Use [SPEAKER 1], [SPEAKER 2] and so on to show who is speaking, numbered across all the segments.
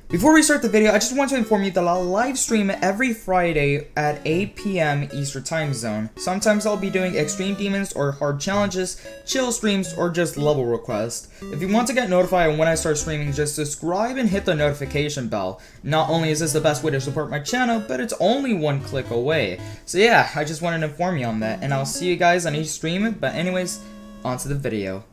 [SPEAKER 1] Before we start the video, I just want to inform you that I'll live stream every Friday at 8 p.m. Eastern Time Zone. Sometimes I'll be doing extreme demons or hard challenges, chill streams, or just level requests. If you want to get notified when I start streaming, just subscribe and hit the notification bell. Not only is this the best way to support my channel, but it's only one click away. So yeah, I just wanted to inform you on that, and I'll see you guys on each stream. But anyways, on to the video.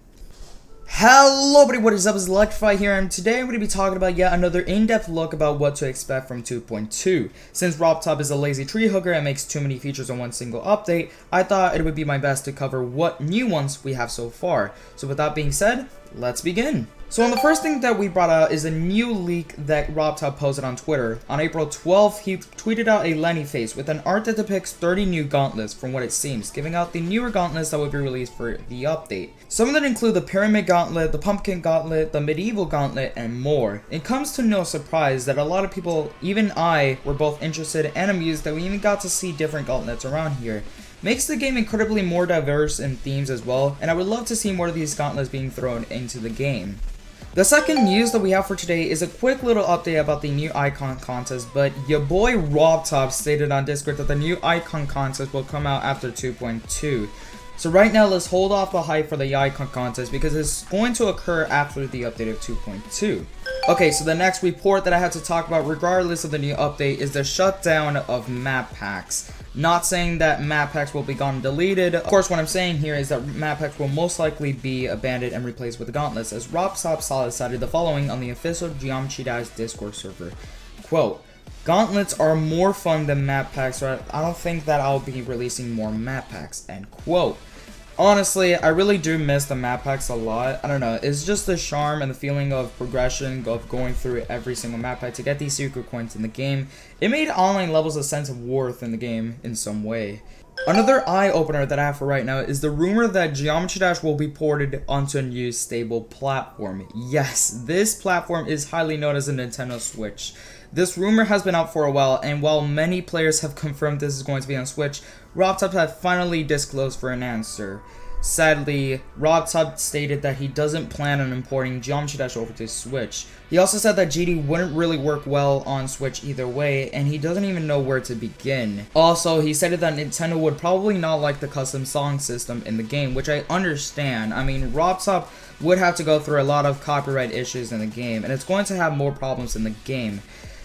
[SPEAKER 1] Hello everybody, what is up? It's Electrify here, and today I'm going to be talking about yet another in-depth look about what to expect from 2.2. Since RobTop is a lazy tree hugger and makes too many features on one single update, I thought it would be my best to cover what new ones we have so far. So with that being said, let's begin. So the first thing that we brought out is a new leak that RobTop posted on Twitter. On April 12th, he tweeted out a Lenny face with an art that depicts 30 new gauntlets from what it seems, giving out the newer gauntlets that will be released for the update. Some of them include the Pyramid Gauntlet, the Pumpkin Gauntlet, the Medieval Gauntlet, and more. It comes to no surprise that a lot of people, even I, were both interested and amused that we even got to see different gauntlets around here. Makes the game incredibly more diverse in themes as well, and I would love to see more of these gauntlets being thrown into the game. The second news that we have for today is a quick little update about the new icon contest, but your boy RobTop stated on Discord that the new icon contest will come out after 2.2. So right now, let's hold off the hype for the icon contest because it's going to occur after the update of 2.2. Okay, so the next report that I had to talk about regardless of the new update is the shutdown of map packs. Not saying that map packs will be gone and deleted. Of course, what I'm saying here is that map packs will most likely be abandoned and replaced with gauntlets, as RobTop cited the following on the official Geometry Dash Discord server. Quote, "Gauntlets are more fun than map packs, so I don't think that I'll be releasing more map packs." End quote. Honestly, I really do miss the map packs a lot. I don't know, it's just the charm and the feeling of progression of going through every single map pack to get these secret coins in the game. It made online levels a sense of worth in the game in some way. Another eye-opener that I have for right now is the rumor that Geometry Dash will be ported onto a new stable platform. Yes, this platform is highly known as the Nintendo Switch. This rumor has been out for a while, and while many players have confirmed this is going to be on Switch, RobTop has finally disclosed for an answer. Sadly, RobTop stated that he doesn't plan on importing Geometry Dash over to Switch. He also said that GD wouldn't really work well on Switch either way, and he doesn't even know where to begin. Also, he stated that Nintendo would probably not like the custom song system in the game, which I understand. I mean, RobTop would have to go through a lot of copyright issues in the game, and it's going to have more problems in the game.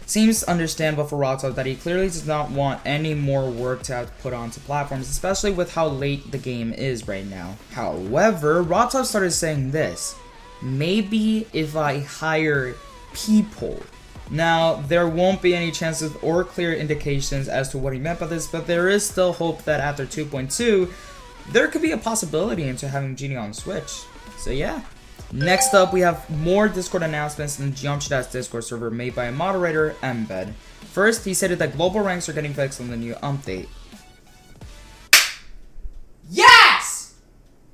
[SPEAKER 1] Seems understandable for RobTop that he clearly does not want any more work to have to put onto platforms, especially with how late the game is right now. However, RobTop started saying this: maybe if I hire people. Now, there won't be any chances or clear indications as to what he meant by this, but there is still hope that after 2.2, there could be a possibility into having Genie on Switch. So yeah. Next up, we have more Discord announcements in the Geometry Dash Discord server made by a moderator, Embed. First, he stated that global ranks are getting fixed on the new update. Yes!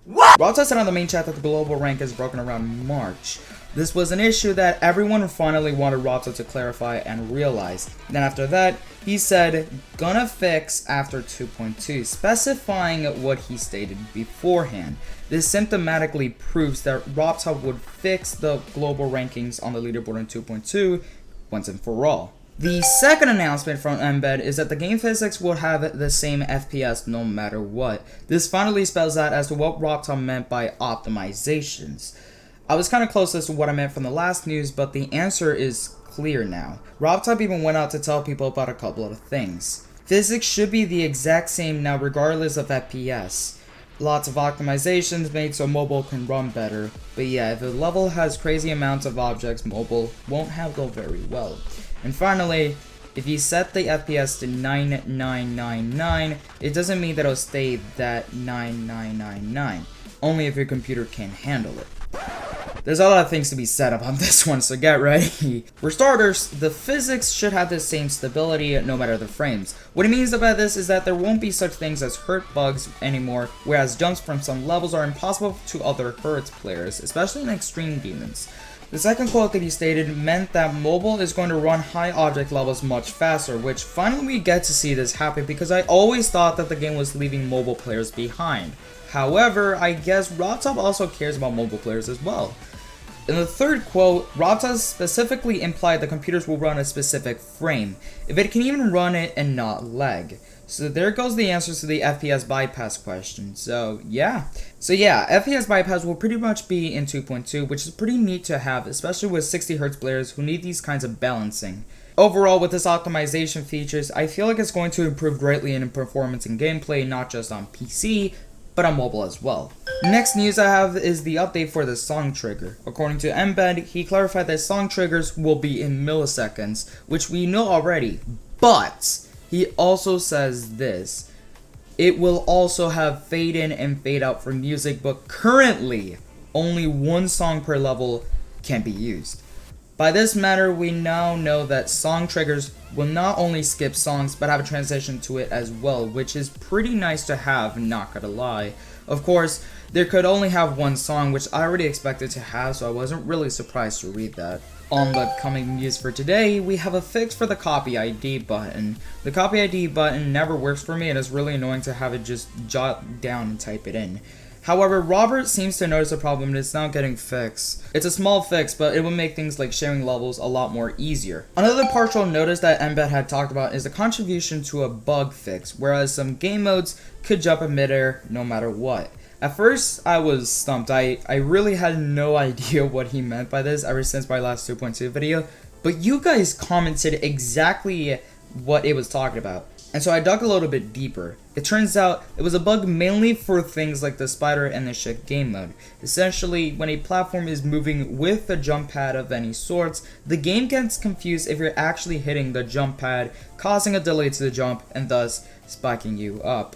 [SPEAKER 1] What? RobTop said on the main chat that the global rank is broken around March. This was an issue that everyone finally wanted RobTop to clarify and realize. Then after that, he said, gonna fix after 2.2, specifying what he stated beforehand. This symptomatically proves that RobTop would fix the global rankings on the leaderboard in 2.2 once and for all. The second announcement from Embed is that the game physics will have the same FPS no matter what. This finally spells out as to what RobTop meant by optimizations. I was kind of close as to what I meant from the last news, but the answer is clear now. RobTop even went out to tell people about a couple of things. Physics should be the exact same now regardless of FPS. Lots of optimizations made so mobile can run better, but yeah, if a level has crazy amounts of objects, mobile won't handle very well. And finally, if you set the FPS to 9999, it doesn't mean that it'll stay that 9999, only if your computer can handle it. There's a lot of things to be said about this one, so get ready. For starters, the physics should have the same stability no matter the frames. What it means about this is that there won't be such things as hurt bugs anymore, whereas jumps from some levels are impossible to other hurt players, especially in extreme demons. The second quote that he stated meant that mobile is going to run high object levels much faster, which finally we get to see this happen because I always thought that the game was leaving mobile players behind. However, I guess RobTop also cares about mobile players as well. In the third quote, Robtop specifically implied the computers will run a specific frame, if it can even run it and not lag. So there goes the answers to the FPS Bypass question. So yeah, FPS Bypass will pretty much be in 2.2, which is pretty neat to have, especially with 60Hz players who need these kinds of balancing. Overall, with this optimization features, I feel like it's going to improve greatly in performance and gameplay, not just on PC, but on mobile as well. Next news I have is the update for the song trigger. According to Embed, he clarified that song triggers will be in milliseconds, which we know already, but he also says this: it will also have fade in and fade out for music, but currently only one song per level can be used. By this matter, we now know that song triggers will not only skip songs, but have a transition to it as well, which is pretty nice to have, not gonna lie. Of course, there could only have one song, which I already expected to have, so I wasn't really surprised to read that. On the coming news for today, we have a fix for the copy ID button. The copy ID button never works for me, and it's really annoying to have it just jot down and type it in. However, Robert seems to notice a problem and it's now getting fixed. It's a small fix, but it will make things like sharing levels a lot more easier. Another partial notice that Embed had talked about is the contribution to a bug fix, whereas some game modes could jump in midair no matter what. At first, I was stumped. I really had no idea what he meant by this ever since my last 2.2 video, but you guys commented exactly what it was talking about. And so I dug a little bit deeper. It turns out it was a bug mainly for things like the spider and the shift game mode. Essentially, when a platform is moving with a jump pad of any sorts, the game gets confused if you're actually hitting the jump pad, causing a delay to the jump and thus spiking you up.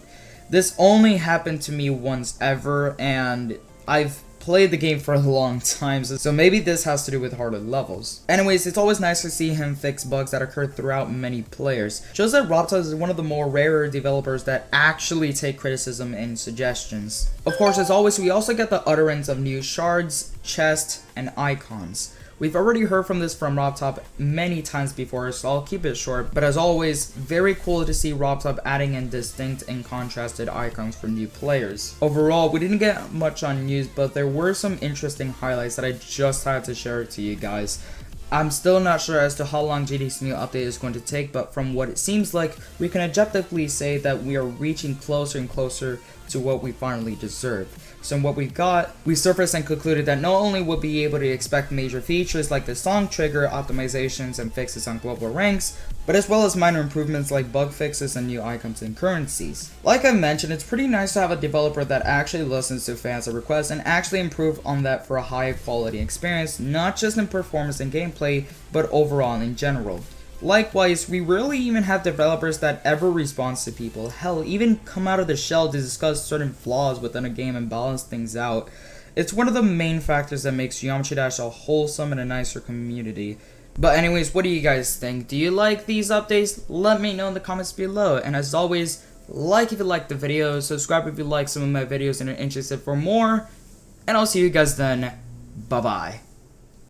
[SPEAKER 1] This only happened to me once ever, and I've played the game for a long time, so maybe this has to do with harder levels. Anyways, it's always nice to see him fix bugs that occur throughout many players. Shows that Robtop is one of the more rarer developers that actually take criticism and suggestions. Of course, as always, we also get the utterance of new shards, chests, and icons. We've already heard from this from Robtop many times before, so I'll keep it short, but as always, very cool to see Robtop adding in distinct and contrasted icons for new players. Overall, we didn't get much on news, but there were some interesting highlights that I just had to share to you guys. I'm still not sure as to how long GT's new update is going to take, but from what it seems like, we can objectively say that we are reaching closer and closer to what we finally deserve. So in what we got, we surfaced and concluded that not only would be able to expect major features like the song trigger optimizations and fixes on global ranks, but as well as minor improvements like bug fixes and new icons and currencies. Like I mentioned, it's pretty nice to have a developer that actually listens to fans' requests and actually improve on that for a high quality experience, not just in performance and gameplay, but overall in general. Likewise, we rarely even have developers that ever respond to people, hell, even come out of the shell to discuss certain flaws within a game and balance things out. It's one of the main factors that makes Geometry Dash a wholesome and a nicer community. But anyways, what do you guys think? Do you like these updates? Let me know in the comments below, and as always, like if you liked the video, subscribe if you like some of my videos and are interested for more, and I'll see you guys then. Bye bye.